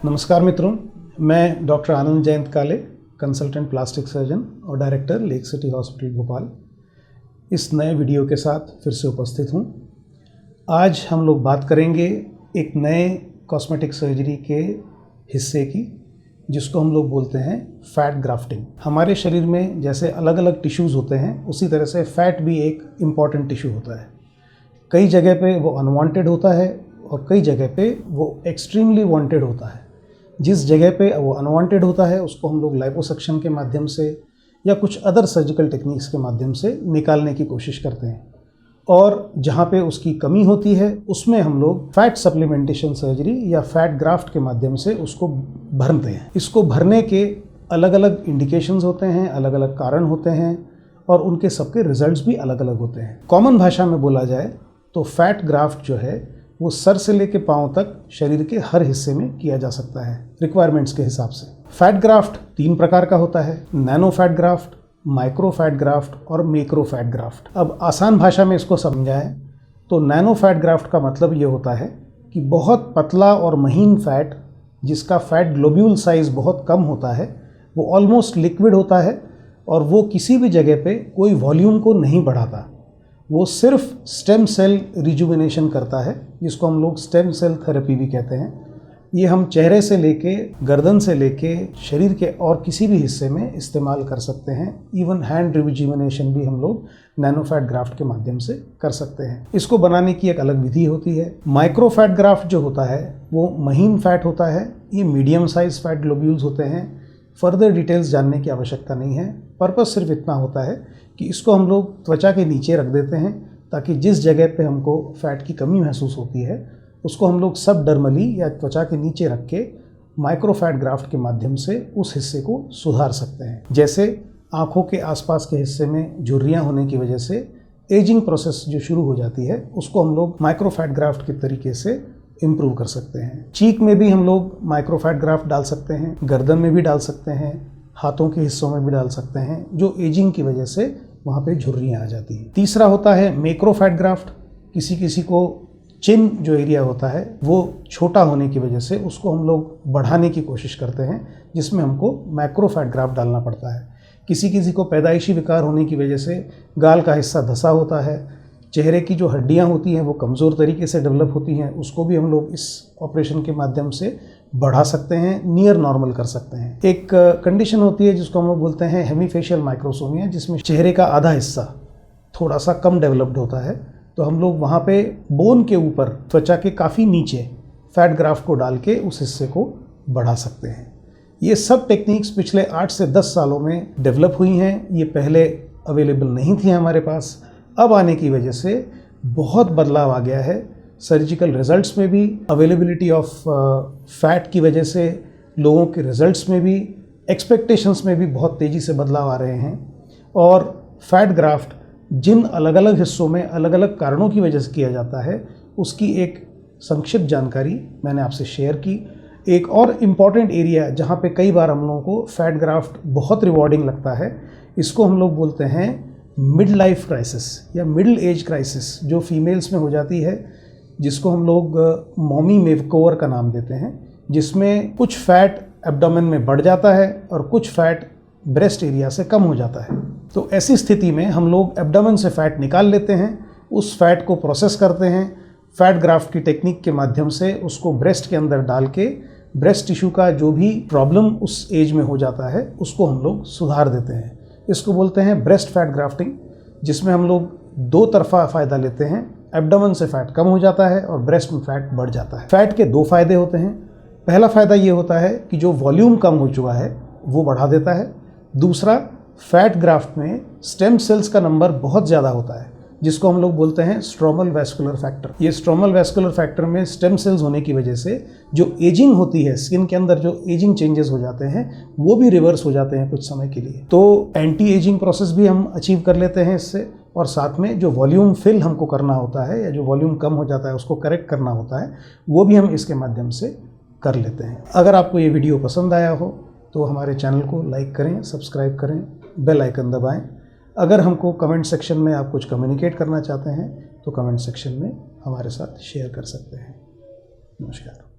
नमस्कार मित्रों, मैं डॉक्टर आनंद जयंत काले, कंसल्टेंट प्लास्टिक सर्जन और director lake city hospital Bhopal, इस नए वीडियो के साथ फिर से उपस्थित हूँ। आज हम लोग बात करेंगे एक नए कॉस्मेटिक सर्जरी के हिस्से की, जिसको हम लोग बोलते हैं फैट ग्राफ्टिंग। हमारे शरीर में जैसे अलग अलग टिश्यूज़ होते हैं, उसी तरह से फैट भी एक इम्पॉर्टेंट टिश्यू होता है। कई जगह पे वो अनवांटेड होता है और कई जगह पे वो एक्सट्रीमली वांटेड होता है। जिस जगह पे वो अनवांटेड होता है उसको हम लोग लाइपोसक्शन के माध्यम से या कुछ अदर सर्जिकल टेक्निक्स के माध्यम से निकालने की कोशिश करते हैं, और जहाँ पे उसकी कमी होती है उसमें हम लोग फैट सप्लीमेंटेशन सर्जरी या फैट ग्राफ्ट के माध्यम से उसको भरते हैं। इसको भरने के अलग अलग इंडिकेशंस होते हैं, अलग अलग कारण होते हैं और उनके सबके रिजल्ट्स भी अलग अलग होते हैं। कॉमन भाषा में बोला जाए तो फैट ग्राफ्ट जो है वो सर से लेके पांव तक शरीर के हर हिस्से में किया जा सकता है रिक्वायरमेंट्स के हिसाब से। फैट ग्राफ्ट 3 प्रकार का होता है: nano fat graft, micro fat graft और मैक्रो फैट ग्राफ्ट। अब आसान भाषा में इसको समझाएं तो नैनो फैट ग्राफ्ट का मतलब ये होता है कि बहुत पतला और महीन फैट, जिसका फैट ग्लोब्यूल साइज बहुत कम होता है, वो ऑलमोस्ट लिक्विड होता है और वो किसी भी जगह पे कोई वॉल्यूम को नहीं बढ़ाता। वो सिर्फ स्टेम सेल रिजुविनेशन करता है, जिसको हम लोग स्टेम सेल थेरेपी भी कहते हैं। ये हम चेहरे से लेके, गर्दन से लेके शरीर के और किसी भी हिस्से में इस्तेमाल कर सकते हैं। इवन हैंड रिजुविनेशन भी हम लोग नैनो फैट ग्राफ्ट के माध्यम से कर सकते हैं। इसको बनाने की एक अलग विधि होती है। माइक्रो फैट ग्राफ्ट जो होता है वो महीन फैट होता है। ये मीडियम साइज फैट ग्लोब्यूल्स होते हैं। फर्दर डिटेल्स जानने की आवश्यकता नहीं है। पर्पस सिर्फ इतना होता है कि इसको हम लोग त्वचा के नीचे रख देते हैं, ताकि जिस जगह पे हमको फैट की कमी महसूस होती है उसको हम लोग सबडर्मली या त्वचा के नीचे रख के माइक्रो फैट ग्राफ्ट के माध्यम से उस हिस्से को सुधार सकते हैं। जैसे आँखों के आसपास के हिस्से में झुर्रियाँ होने की वजह से एजिंग प्रोसेस जो शुरू हो जाती है, उसको हम लोग माइक्रो फैट ग्राफ्ट के तरीके से इम्प्रूव कर सकते हैं। चीक में भी हम लोग माइक्रो फैट ग्राफ्ट डाल सकते हैं, गर्दन में भी डाल सकते हैं, हाथों के हिस्सों में भी डाल सकते हैं, जो एजिंग की वजह से वहाँ पे झुर्रियाँ आ जाती हैं। तीसरा होता है मैक्रो फैट ग्राफ्ट। किसी किसी को चिन जो एरिया होता है वो छोटा होने की वजह से उसको हम लोग बढ़ाने की कोशिश करते हैं, जिसमें हमको मैक्रो फैट ग्राफ्ट डालना पड़ता है। किसी किसी को पैदाइशी विकार होने की वजह से गाल का हिस्सा धंसा होता है, चेहरे की जो हड्डियाँ होती हैं वो कमज़ोर तरीके से डेवलप होती हैं, उसको भी हम लोग इस ऑपरेशन के माध्यम से बढ़ा सकते हैं, नियर नॉर्मल कर सकते हैं। एक कंडीशन होती है जिसको हम लोग बोलते हैं हेमीफेशियल माइक्रोसोमिया, जिसमें चेहरे का आधा हिस्सा थोड़ा सा कम डेवलप्ड होता है, तो हम लोग वहाँ पे बोन के ऊपर त्वचा के काफ़ी नीचे फैट ग्राफ्ट को डाल के उस हिस्से को बढ़ा सकते हैं। ये सब टेक्निक्स पिछले 8 से 10 सालों में डेवलप हुई हैं। ये पहले अवेलेबल नहीं थी हमारे पास। अब आने की वजह से बहुत बदलाव आ गया है। सर्जिकल रिजल्ट्स में भी, अवेलेबिलिटी ऑफ फैट की वजह से लोगों के रिजल्ट्स में भी, एक्सपेक्टेशंस में भी बहुत तेज़ी से बदलाव आ रहे हैं। और फैट ग्राफ्ट जिन अलग अलग हिस्सों में अलग अलग कारणों की वजह से किया जाता है, उसकी एक संक्षिप्त जानकारी मैंने आपसे शेयर की। एक और इम्पॉर्टेंट एरिया जहाँ पे कई बार हम लोगों को फैट ग्राफ्ट बहुत रिवॉर्डिंग लगता है, इसको हम लोग बोलते हैं मिड लाइफ क्राइसिस या मिडिल एज क्राइसिस, जो फीमेल्स में हो जाती है, जिसको हम लोग मॉमी मेवकोवर का नाम देते हैं, जिसमें कुछ फैट एब्डोमेन में बढ़ जाता है और कुछ फैट ब्रेस्ट एरिया से कम हो जाता है। तो ऐसी स्थिति में हम लोग एब्डोमेन से फैट निकाल लेते हैं, उस फैट को प्रोसेस करते हैं, फैट ग्राफ्ट की टेक्निक के माध्यम से उसको ब्रेस्ट के अंदर डाल के ब्रेस्ट टिश्यू का जो भी प्रॉब्लम उस एज में हो जाता है उसको हम लोग सुधार देते हैं। इसको बोलते हैं ब्रेस्ट फैट ग्राफ्टिंग, जिसमें हम लोग 2 तरफा फ़ायदा लेते हैं। एब्डोमेन से फैट कम हो जाता है और ब्रेस्ट में फैट बढ़ जाता है। फैट के 2 फ़ायदे होते हैं। पहला फ़ायदा ये होता है कि जो वॉल्यूम कम हो चुका है वो बढ़ा देता है। दूसरा, फैट ग्राफ्ट में स्टेम सेल्स का नंबर बहुत ज़्यादा होता है, जिसको हम लोग बोलते हैं स्ट्रोमल वैस्कुलर फैक्टर। ये स्ट्रोमल वैस्कुलर फैक्टर में स्टेम सेल्स होने की वजह से जो एजिंग होती है, स्किन के अंदर जो एजिंग चेंजेस हो जाते हैं, वो भी रिवर्स हो जाते हैं कुछ समय के लिए। तो एंटी एजिंग प्रोसेस भी हम अचीव कर लेते हैं इससे, और साथ में जो वॉल्यूम फिल हमको करना होता है या जो वॉल्यूम कम हो जाता है उसको करेक्ट करना होता है, वो भी हम इसके माध्यम से कर लेते हैं। अगर आपको ये वीडियो पसंद आया हो तो हमारे चैनल को लाइक करें, सब्सक्राइब करें, बेल आइकन दबाएं। अगर हमको कमेंट सेक्शन में आप कुछ कम्युनिकेट करना चाहते हैं तो कमेंट सेक्शन में हमारे साथ शेयर कर सकते हैं। नमस्कार।